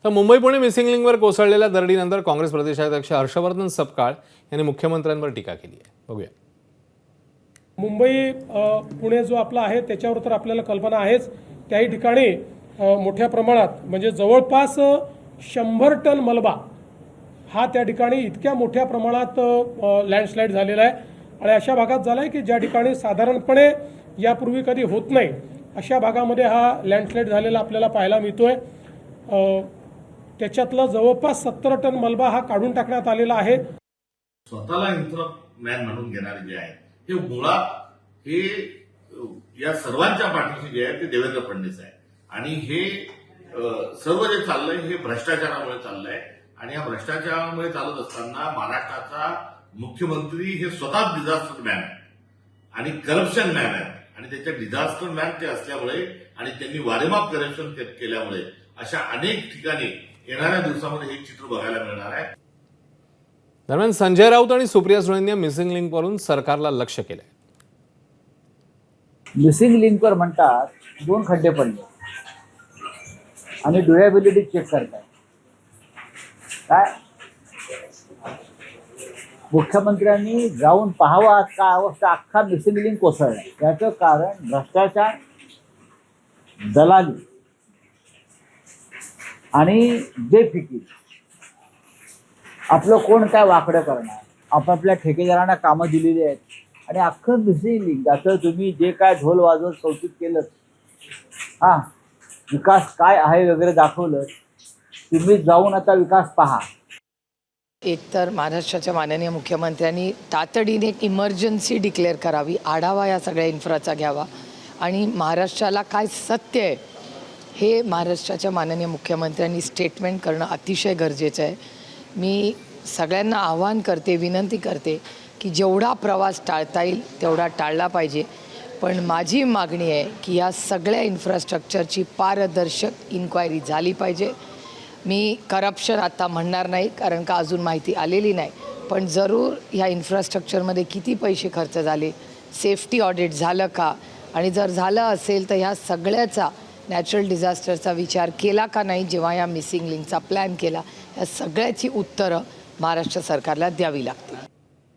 तर मुंबई पुणे मिसिंग लिंकवर कोसळलेल्या दरडीनंतर काँग्रेस प्रदेशाध्यक्ष हर्षवर्धन सपकाळ यांनी मुख्यमंत्र्यांवर टीका केली आहे. बघूया. मुंबई पुणे जो आपला आहे त्याच्यावर तर आपल्याला कल्पना आहेच. त्याही ठिकाणी मोठ्या प्रमाणात म्हणजे जवळपास 100 टन मलबा हा त्या ठिकाणी इतक्या मोठ्या प्रमाणात लँडस्लाईड झालेला आहे आणि अशा भागात झाला आहे की ज्या ठिकाणी साधारणपणे यापूर्वी कधी होत नाही अशा भागामध्ये हा लँडस्लाईड झालेला आपल्याला पाहायला मिळतोय. त्याच्यातलं जवळपास 70 टन मलबा हा काढून टाकण्यात आलेला आहे. स्वतःला इन्फ्रामॅन म्हणून घेणारे जे आहेत हे मुळात हे या सर्वांच्या पाठीशी जे आहे ते देवेंद्र फडणवीस आहे आणि हे सर्व जे चाललंय हे भ्रष्टाचारामुळे चाललंय आणि या भ्रष्टाचारामुळे चालत असताना महाराष्ट्राचा मुख्यमंत्री हे स्वतः डिझास्टर मॅन आहे आणि करप्शन मॅन आहे आणि त्याच्या डिझास्टर मॅन ते असल्यामुळे आणि त्यांनी वारेमाप करप्शन केल्यामुळे अशा अनेक ठिकाणी येणाऱ्या दिवसामध्ये हे चित्र बघायला मिळणार आहे. दरम्यान संजय राऊत आणि सुप्रिया सुळेंनी मिसिंग लिंकवरून सरकारला लक्ष केलंय. मिसिंग लिंकवर म्हणतात 2 खड्डे पडले आणि ड्युरेबिलिटी चेक करतात. काय मुख्यमंत्र्यांनी जाऊन पाहावा का अवस्था अख्खा मिसिंग लिंक कोसळला. याचं कारण भ्रष्टाचार, दलाली आणि बेफिकीर. आपलं कोण काय वाकडं करणार, आपापल्या ठेकेदारांना कामं दिलेली आहेत आणि अख्खं मिसिंग लिंक आता तुम्ही जे काय ढोल वाजवत कौतुक केलं, विकास काय आहे वगैरे दाखवलं, तुम्ही जाऊन आता विकास पहा. एकतर महाराष्ट्राच्या माननीय मुख्यमंत्र्यांनी तातडीने एक इमर्जन्सी डिक्लेअर करावी, आढावा या सगळ्या इन्फ्राचा घ्यावा आणि महाराष्ट्राला काय सत्य आहे हे महाराष्ट्राच्या माननीय मुख्यमंत्र्यांनी स्टेटमेंट करणं अतिशय गरजेचं आहे. मी सगळ्यांना आवाहन करते, विनंती करते की जेवढा प्रवास टाळता येईल तेवढा टाळला पाहिजे. पण माझी मागणी आहे की या सगळ्या इन्फ्रास्ट्रक्चरची पारदर्शक इन्क्वायरी झाली पाहिजे. मी करप्शन आता म्हणणार नाही कारण का अजून माहिती आलेली नाही, पण जरूर ह्या इन्फ्रास्ट्रक्चरमध्ये किती पैसे खर्च झाले, सेफ्टी ऑडिट झालं का आणि जर झालं असेल तर ह्या सगळ्याचा नॅचरल डिझास्टरचा विचार केला का नाही जेव्हा या मिसिंग लिंकचा प्लॅन केला, या सगळ्याची उत्तरं महाराष्ट्र सरकारला द्यावी लागतील.